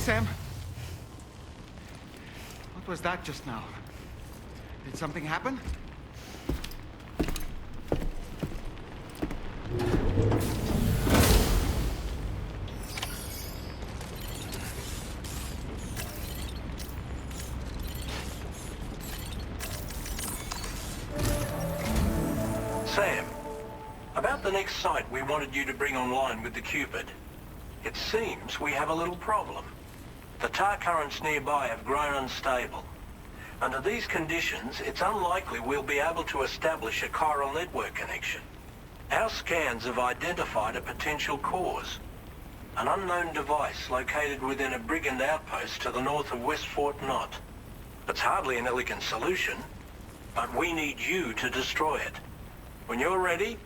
Sam? What was that just now? Did something happen? Sam, about the next site we wanted you to bring online with the Cupid. It seems we have a little problem. The tar currents nearby have grown unstable. Under these conditions, it's unlikely we'll be able to establish a chiral network connection. Our scans have identified a potential cause. An unknown device located within a brigand outpost to the north of West Fort Knott. It's hardly an elegant solution, but we need you to destroy it. When you're ready,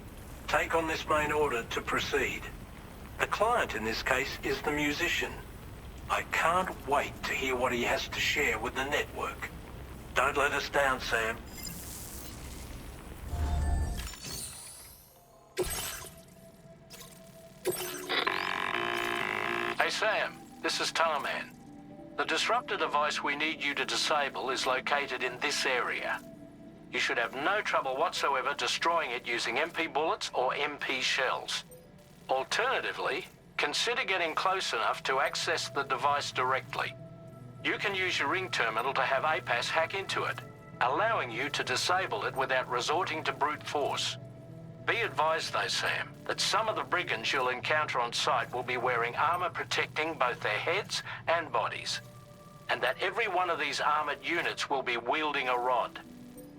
take on this main order to proceed. The client in this case is the musician. I can't wait to hear what he has to share with the network. Don't let us down, Sam. Hey Sam, this is Tarman. The disruptor device we need you to disable is located in this area. You should have no trouble whatsoever destroying it using MP bullets or MP shells. Alternatively, consider getting close enough to access the device directly. You can use your ring terminal to have APAS hack into it, allowing you to disable it without resorting to brute force. Be advised though, Sam, that some of the brigands you'll encounter on site will be wearing armor protecting both their heads and bodies, and that every one of these armored units will be wielding a rod.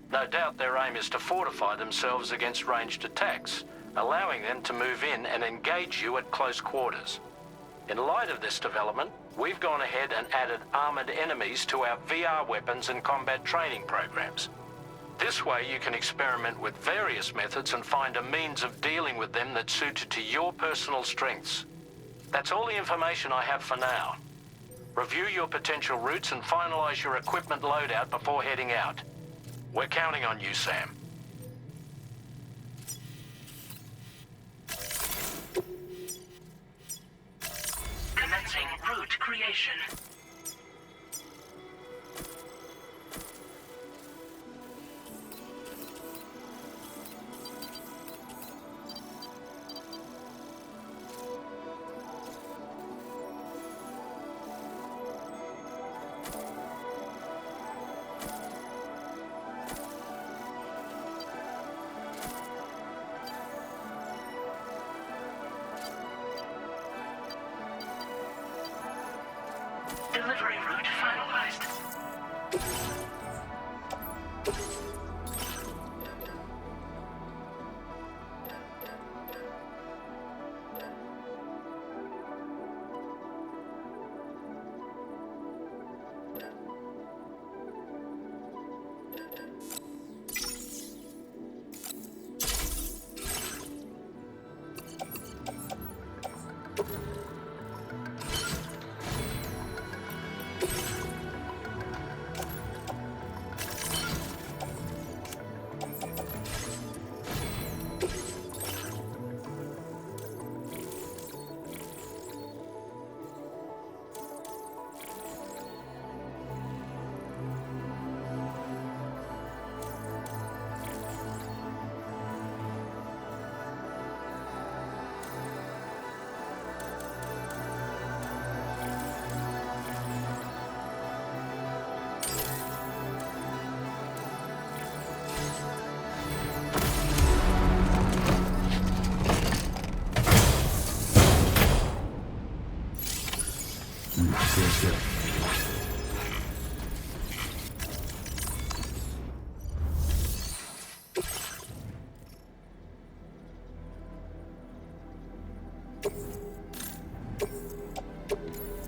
No doubt their aim is to fortify themselves against ranged attacks, allowing them to move in and engage you at close quarters. In light of this development, we've gone ahead and added armored enemies to our VR weapons and combat training programs. This way you can experiment with various methods and find a means of dealing with them that's suited to your personal strengths. That's all the information I have for now. Review your potential routes and finalize your equipment loadout before heading out. We're counting on you, Sam. Commencing route creation. Delivery route finalized.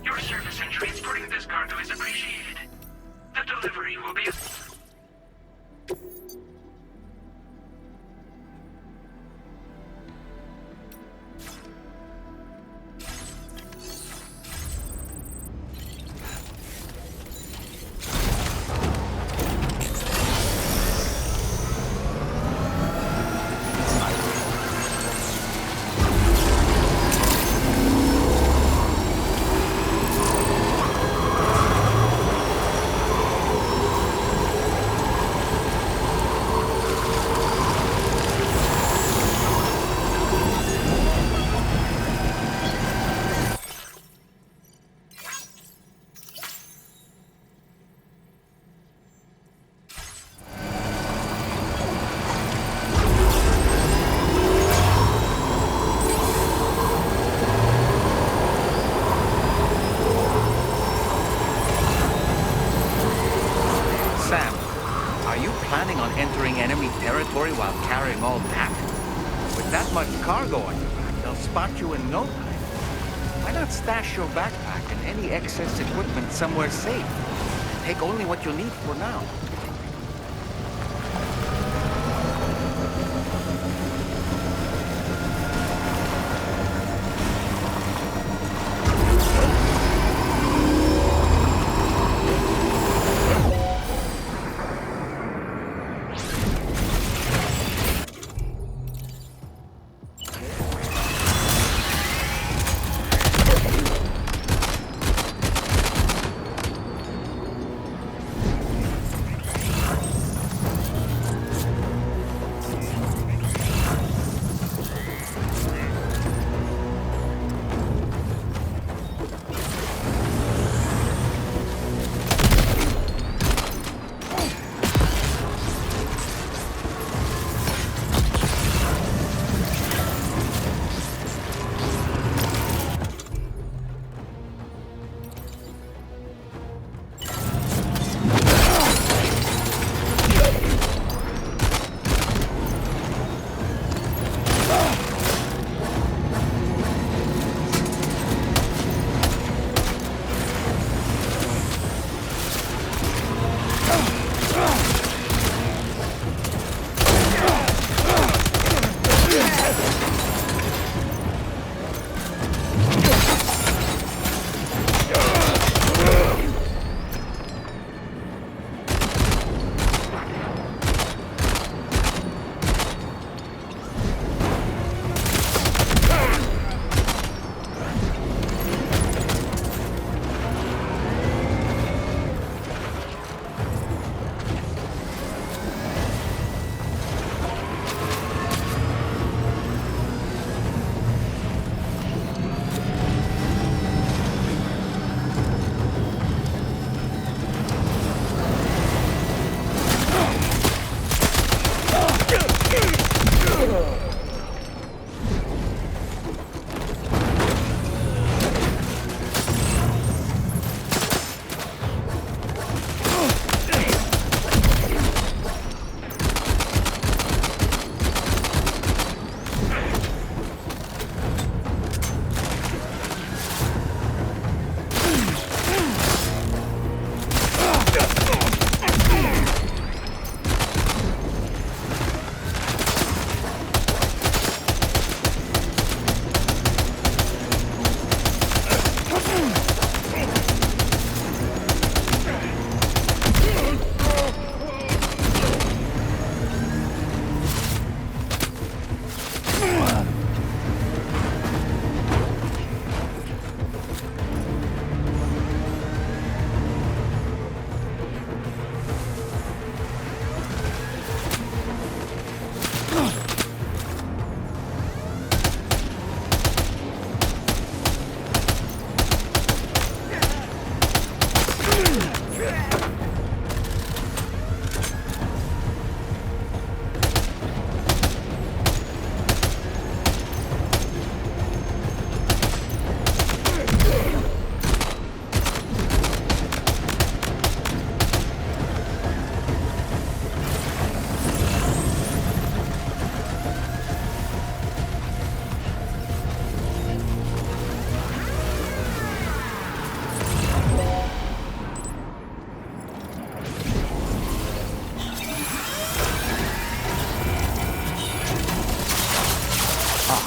Your service in transporting this cargo is appreciated. The delivery will be... that much cargo on your back, they'll spot you in no time. Why not stash your backpack and any excess equipment somewhere safe? Take only what you need for now.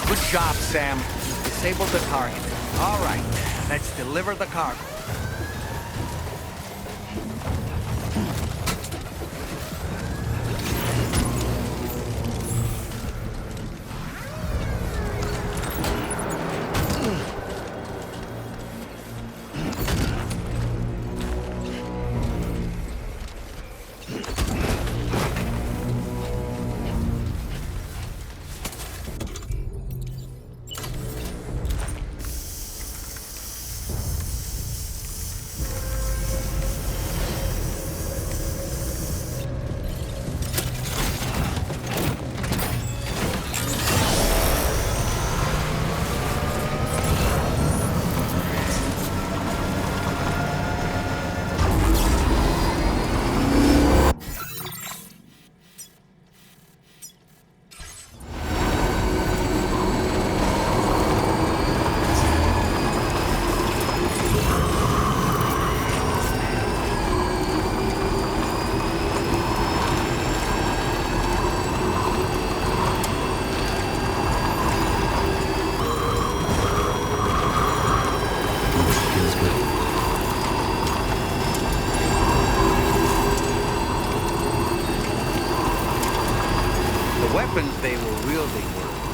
Good job, Sam. You've disabled the target. All right, let's deliver the cargo.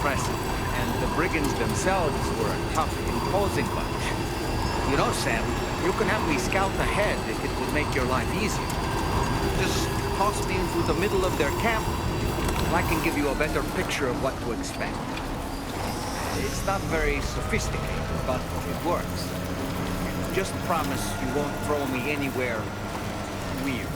impressive, and the brigands themselves were a tough, imposing bunch. You know, Sam, you can have me scout ahead if it would make your life easier. Just toss me into the middle of their camp, and I can give you a better picture of what to expect. It's not very sophisticated, but it works. Just promise you won't throw me anywhere weird.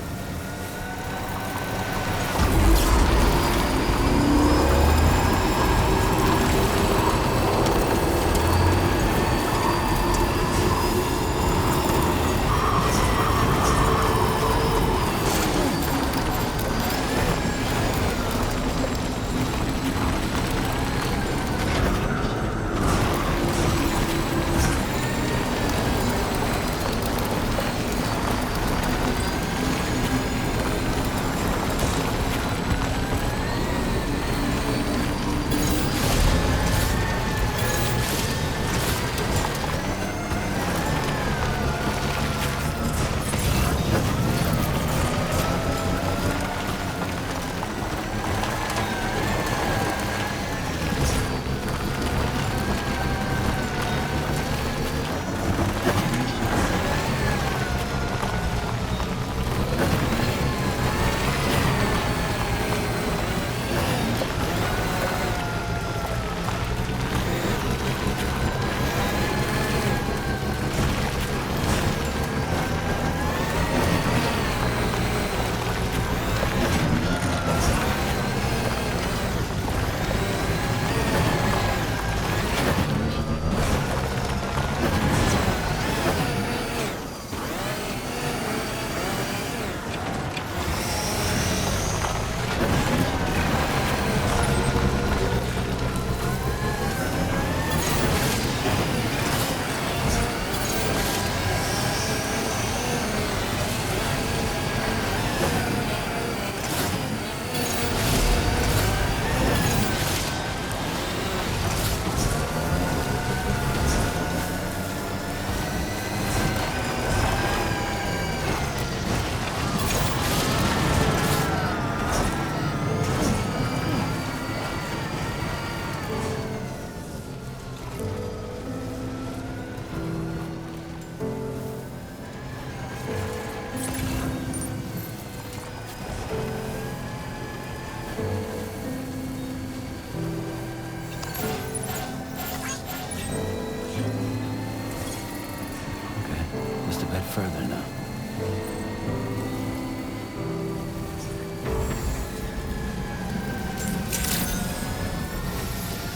Further now.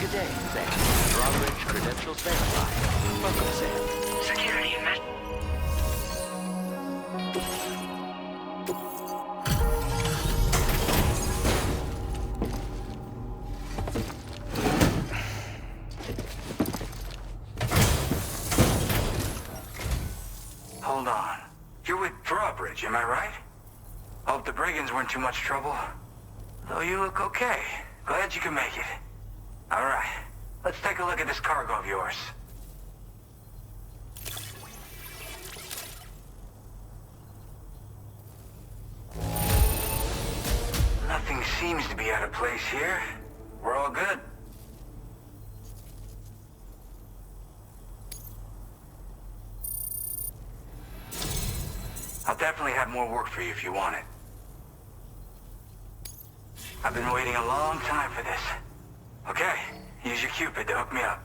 Good day, Sam. Drawbridge credentials verified. Welcome, Sam. Security mesh. Hold on. You're with Drawbridge, am I right? Hope the brigands weren't too much trouble. Though you look okay. Glad you can make it. All right. Let's take a look at this cargo of yours. Nothing seems to be out of place here. We're all good. I'll definitely have more work for you if you want it. I've been waiting a long time for this. Okay, use your Cupid to hook me up.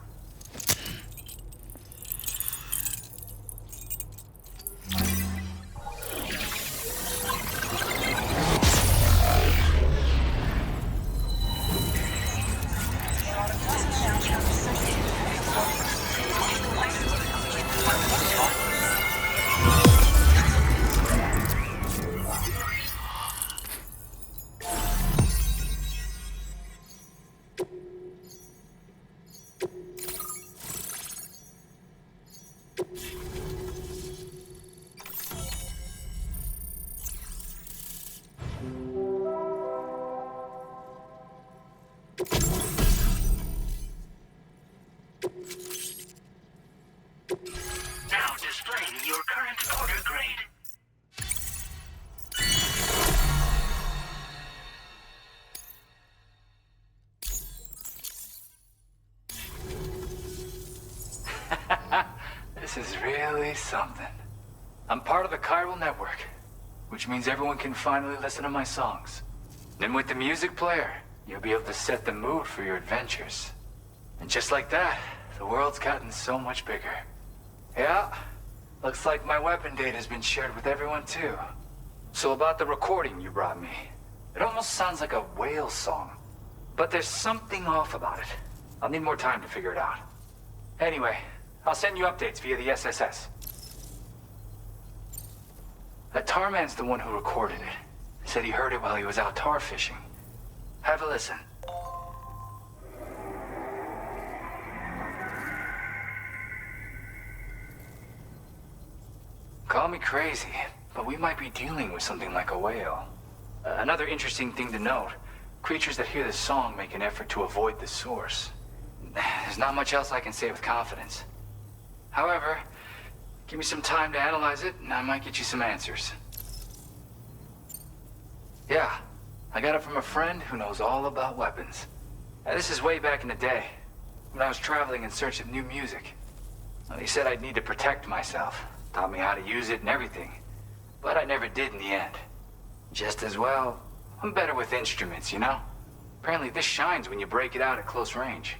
Now displaying your current order grade. This is really something. I'm part of the chiral network, which means everyone can finally listen to my songs. And with the music player, you'll be able to set the mood for your adventures. And just like that, the world's gotten so much bigger. Yeah, looks like my weapon data's been shared with everyone too. So about the recording you brought me, it almost sounds like a whale song. But there's something off about it. I'll need more time to figure it out. Anyway, I'll send you updates via the SSS. That tar man's the one who recorded it. Said he heard it while he was out tar fishing. Have a listen. Call me crazy, but we might be dealing with something like a whale. Another interesting thing to note, creatures that hear the song make an effort to avoid the source. There's not much else I can say with confidence. However, give me some time to analyze it, and I might get you some answers. Yeah, I got it from a friend who knows all about weapons. This is way back in the day, when I was traveling in search of new music. Well, he said I'd need to protect myself, taught me how to use it and everything. But I never did in the end. Just as well, I'm better with instruments, you know? Apparently this shines when you break it out at close range.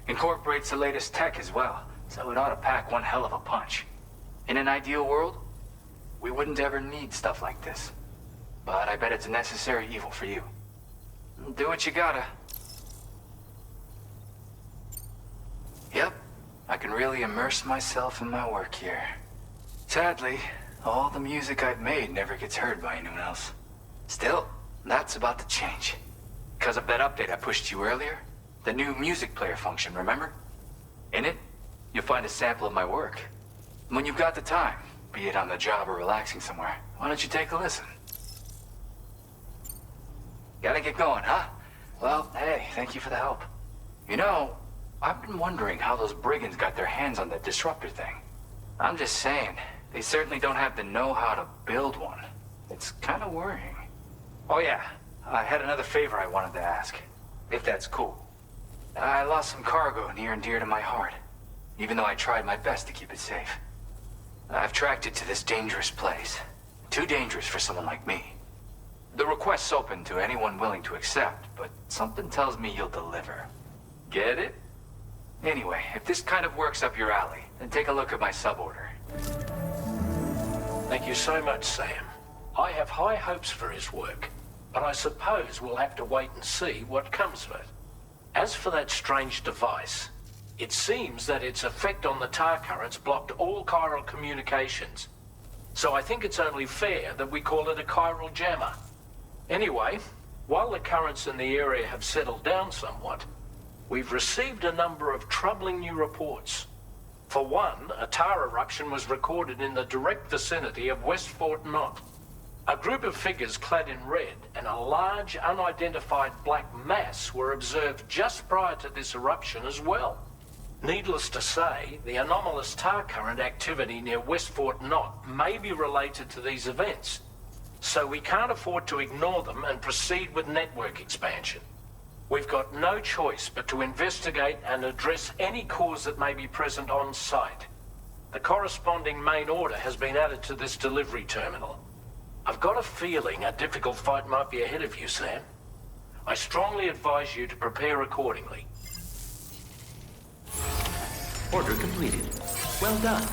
Incorporates the latest tech as well, so it ought to pack one hell of a punch. In an ideal world, we wouldn't ever need stuff like this. But I bet it's a necessary evil for you. Do what you gotta. Yep, I can really immerse myself in my work here. Sadly, all the music I've made never gets heard by anyone else. Still, that's about to change. Because of that update I pushed you earlier, the new music player function, remember? In it, you'll find a sample of my work. When you've got the time, be it on the job or relaxing somewhere, why don't you take a listen? Gotta get going, huh? Well, hey, thank you for the help. You know, I've been wondering how those brigands got their hands on that disruptor thing. I'm just saying, they certainly don't have the know-how to build one. It's kind of worrying. Oh yeah, I had another favor I wanted to ask, if that's cool. I lost some cargo near and dear to my heart, even though I tried my best to keep it safe. I've tracked it to this dangerous place. Too dangerous for someone like me. The request's open to anyone willing to accept, but something tells me you'll deliver. Get it? Anyway, if this kind of works up your alley, then take a look at my suborder. Thank you so much, Sam. I have high hopes for his work, but I suppose we'll have to wait and see what comes of it. As for that strange device, it seems that its effect on the tar currents blocked all chiral communications. So I think it's only fair that we call it a chiral jammer. Anyway, while the currents in the area have settled down somewhat, we've received a number of troubling new reports. For one, a tar eruption was recorded in the direct vicinity of West Fort Knot. A group of figures clad in red and a large unidentified black mass were observed just prior to this eruption as well. Needless to say, the anomalous tar current activity near West Fort Knot may be related to these events. So we can't afford to ignore them and proceed with network expansion. We've got no choice but to investigate and address any cause that may be present on site. The corresponding main order has been added to this delivery terminal. I've got a feeling a difficult fight might be ahead of you, Sam. I strongly advise you to prepare accordingly. Order completed. Well done.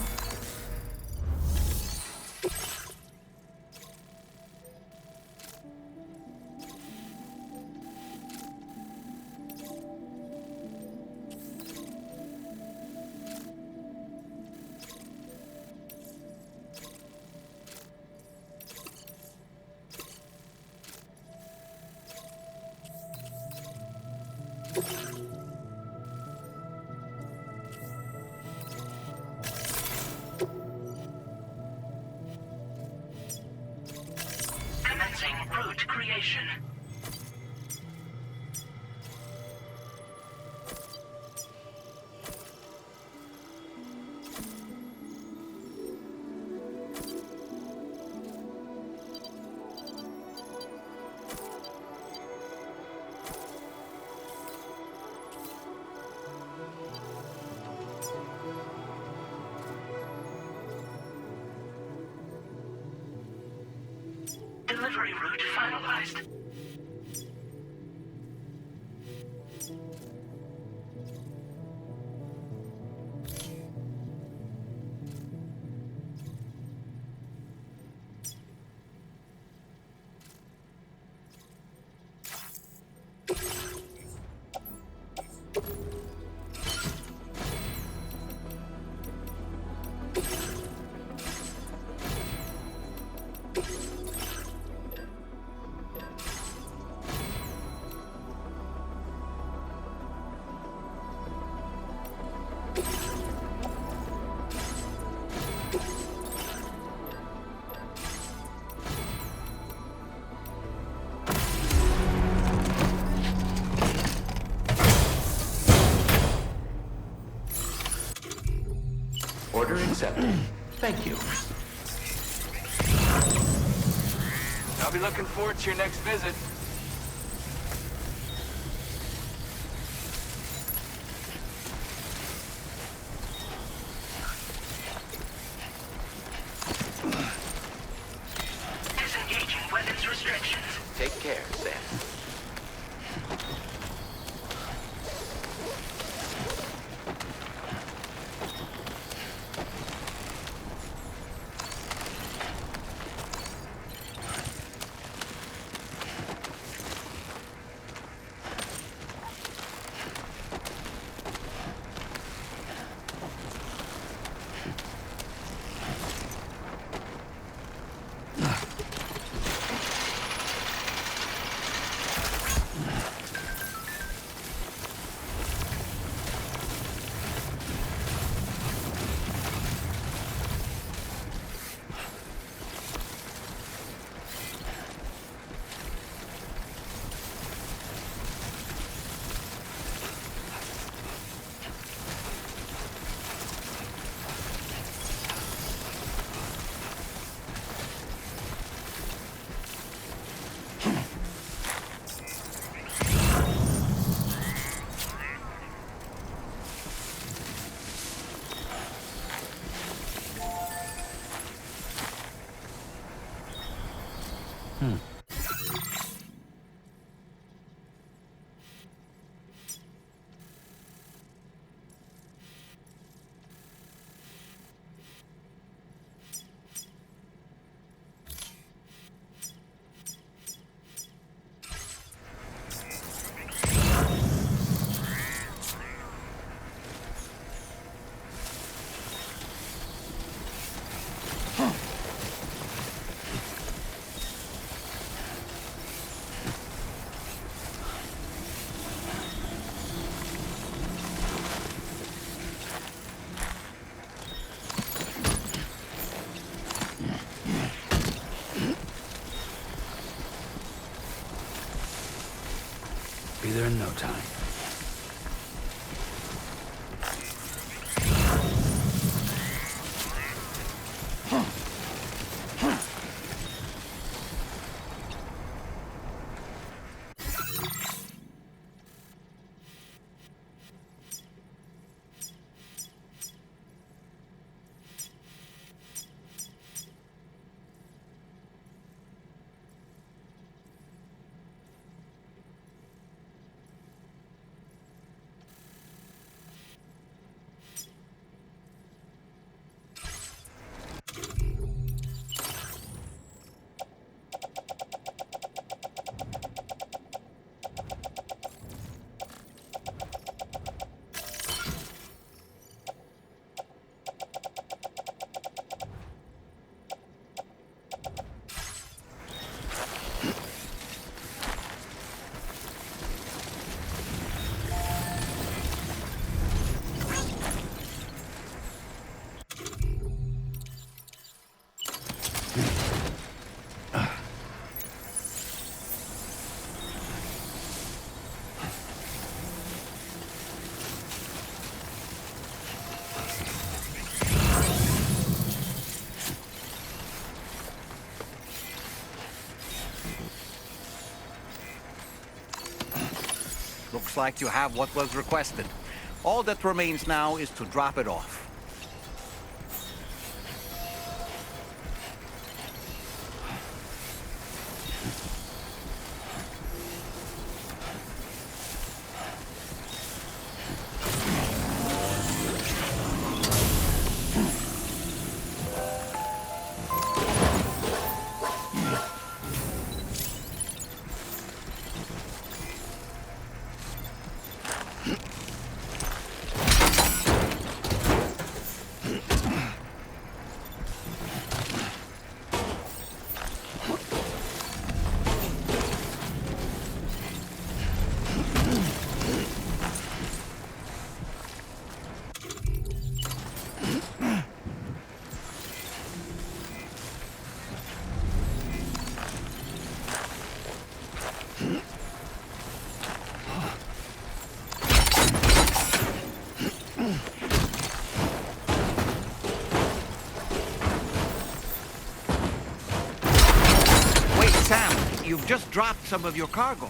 delivery route finalized. Order accepted. Thank you. I'll be looking forward to your next visit. Disengaging weapons restrictions. Take care, Sam. Be there in no time. Looks like you have what was requested. All that remains now is to drop it off. Sam, you've just dropped some of your cargo.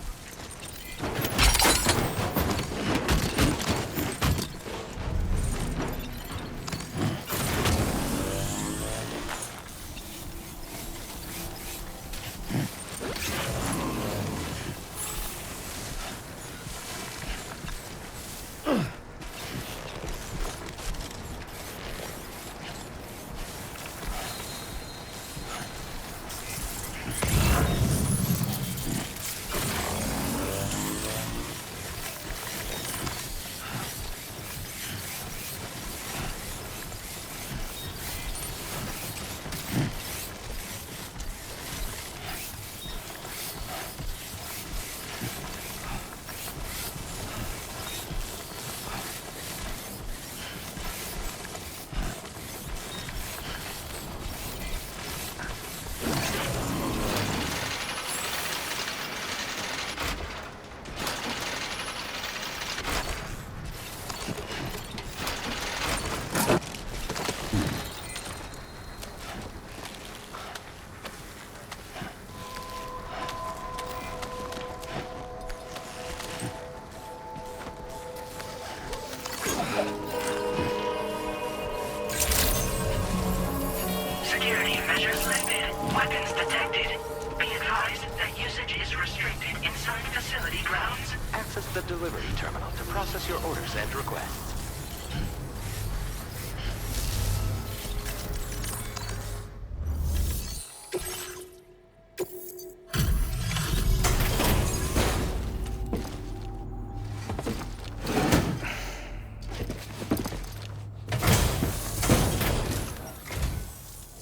Security measures lifted. Weapons detected. Be advised that usage is restricted inside facility grounds. Access the delivery terminal to process your orders and requests.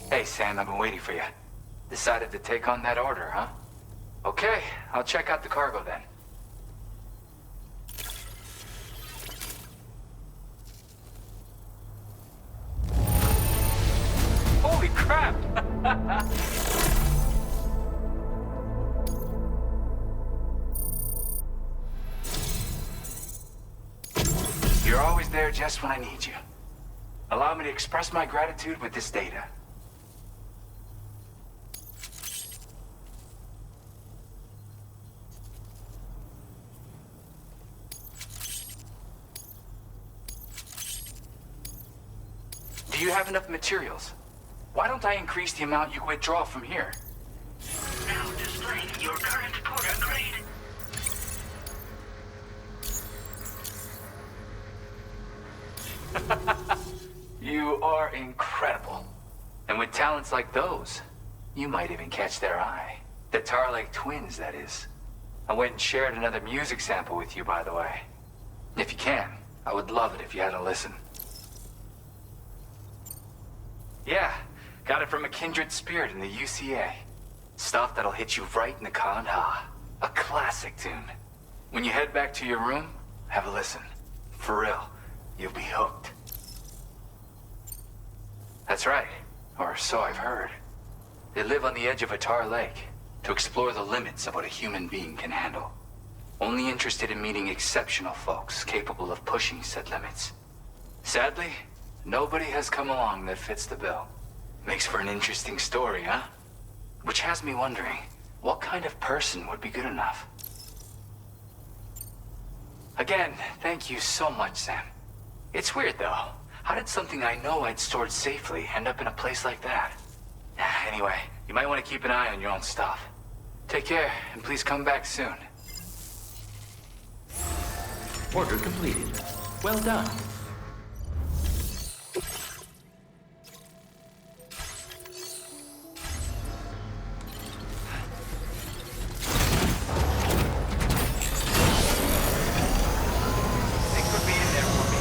Hey, Sam, I've been waiting for you. Decided to take on that order, huh? Okay, I'll check out the cargo then. Holy crap! You're always there just when I need you. Allow me to express my gratitude with this data. Do you have enough materials? Why don't I increase the amount you withdraw from here? Now displaying your current porter grade. You are incredible. And with talents like those, you might even catch their eye. The Tarlake twins, that is. I went and shared another music sample with you, by the way. If you can, I would love it if you had a listen. Yeah, got it from a kindred spirit in the UCA. Stuff that'll hit you right in the Kandha. A classic tune. When you head back to your room, have a listen. For real, you'll be hooked. That's right, or so I've heard. They live on the edge of a tar lake to explore the limits of what a human being can handle. Only interested in meeting exceptional folks capable of pushing said limits. Sadly, nobody has come along that fits the bill. Makes for an interesting story, huh? Which has me wondering, what kind of person would be good enough? Again, thank you so much, Sam. It's weird, though. How did something I know I'd stored safely end up in a place like that? Anyway, you might want to keep an eye on your own stuff. Take care, and please come back soon. Order completed. Well done. Thanks for being there for me.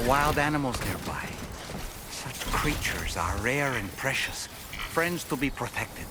Wild animals nearby. Such creatures are rare and precious. Friends to be protected.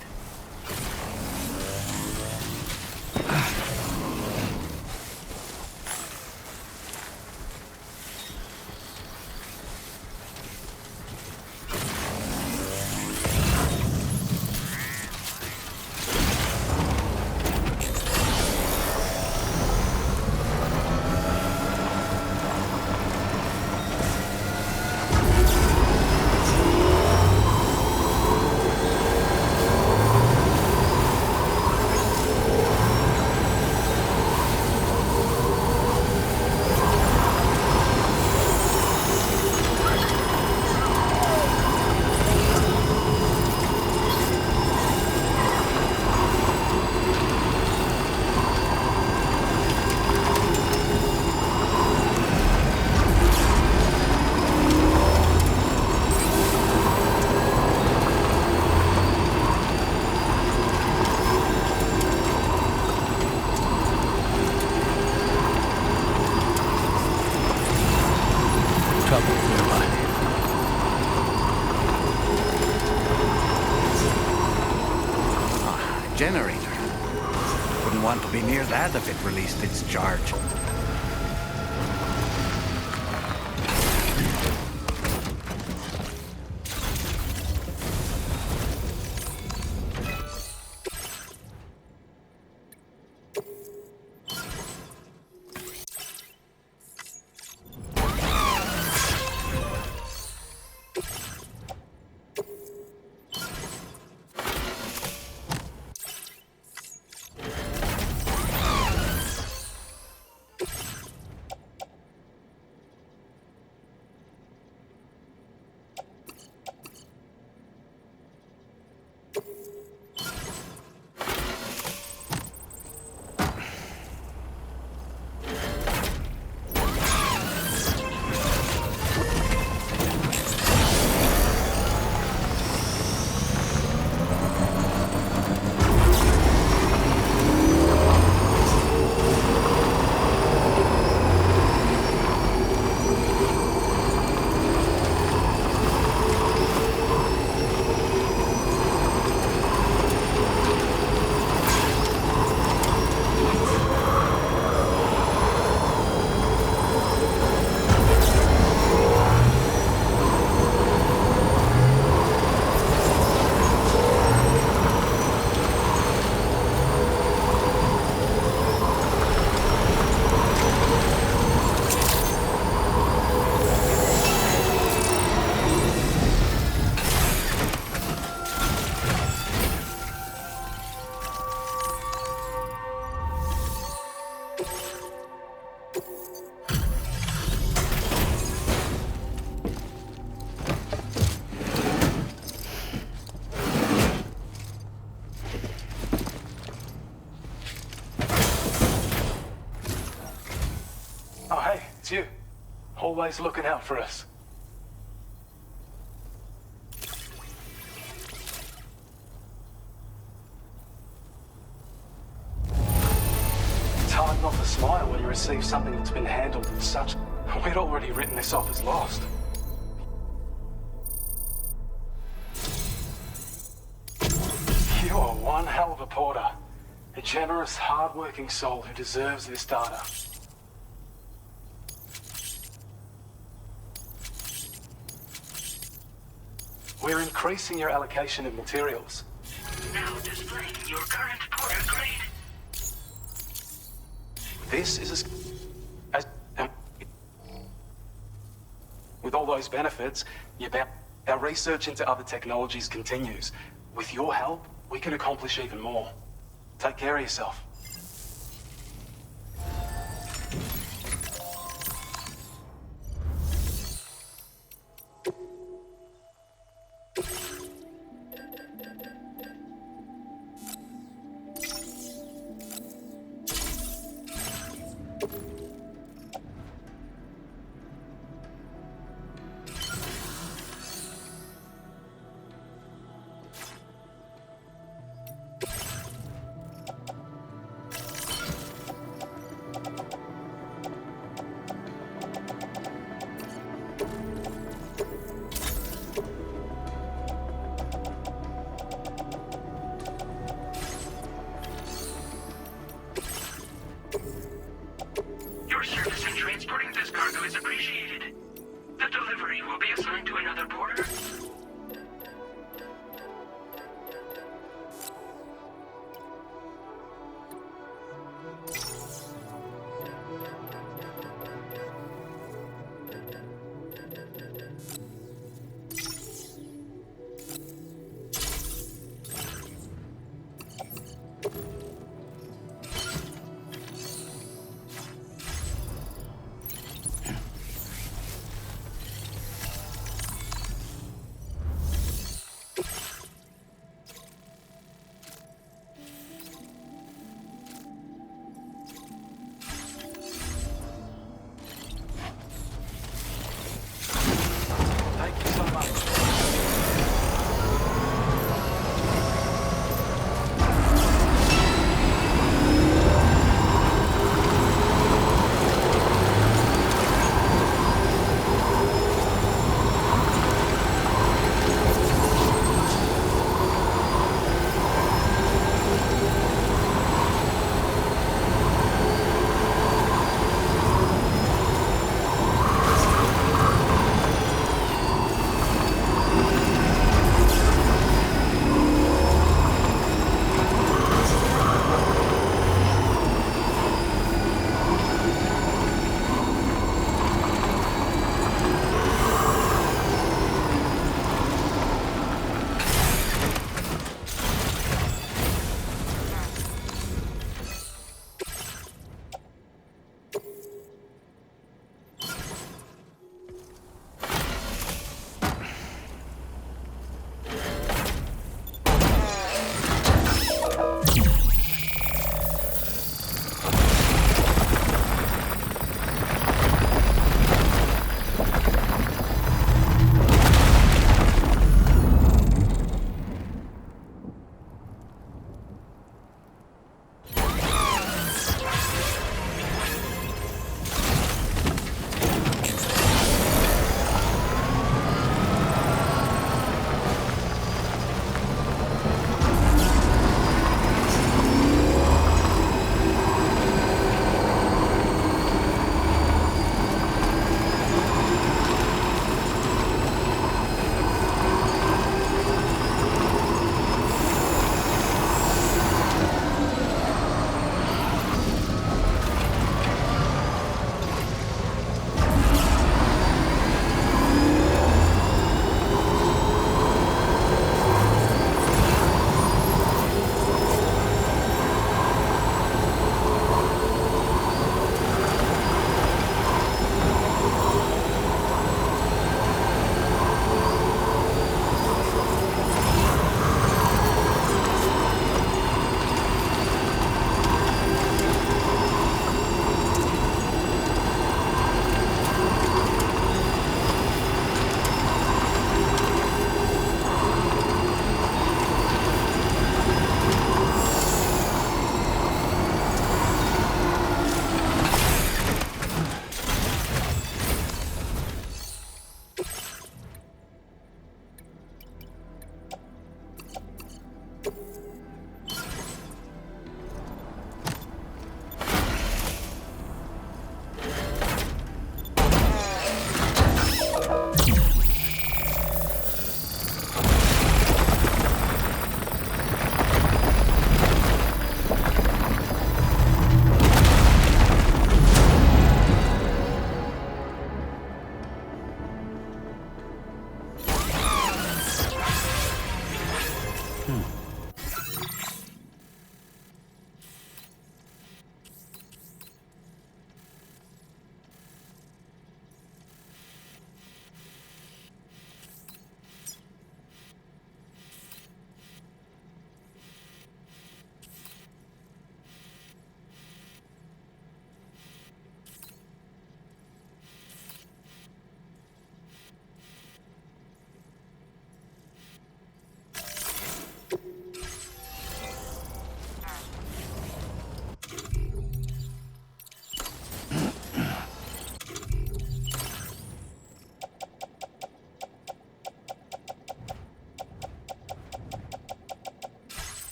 Generator. Wouldn't want to be near that if it released its charge. Oh, hey, it's you. Always looking out for us. It's hard not to smile when you receive something that's been handled with such... We'd already written this off as lost. You are one one hell of a porter. A generous, hard-working soul who deserves this data. We're increasing your allocation of materials. Now displaying your current porter grade. This is with all those benefits, our research into other technologies continues. With your help, we can accomplish even more. Take care of yourself. Your service in transporting this cargo is appreciated. The delivery will be assigned to another porter.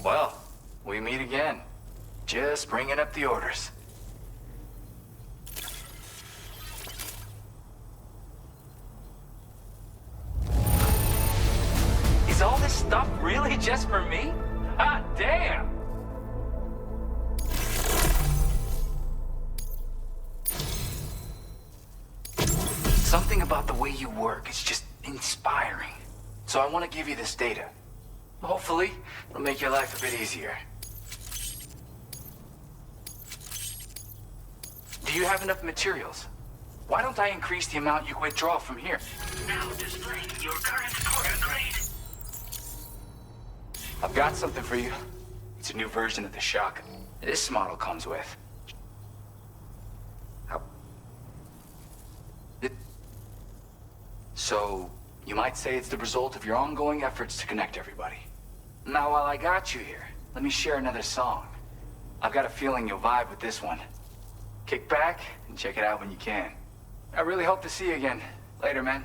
Well, we meet again. Just bringing up the orders. Is all this stuff really just for me? Ah, damn! Something about the way you work is just inspiring. So I want to give you this data. Hopefully, it'll make your life a bit easier. Do you have enough materials? Why don't I increase the amount you withdraw from here? Now displaying your current quarter grade. I've got something for you. It's a new version of the shotgun. This model comes with. So, you might say it's the result of your ongoing efforts to connect everybody. Now, while I got you here, let me share another song. I've got a feeling you'll vibe with this one. Kick back and check it out when you can. I really hope to see you again. Later, man.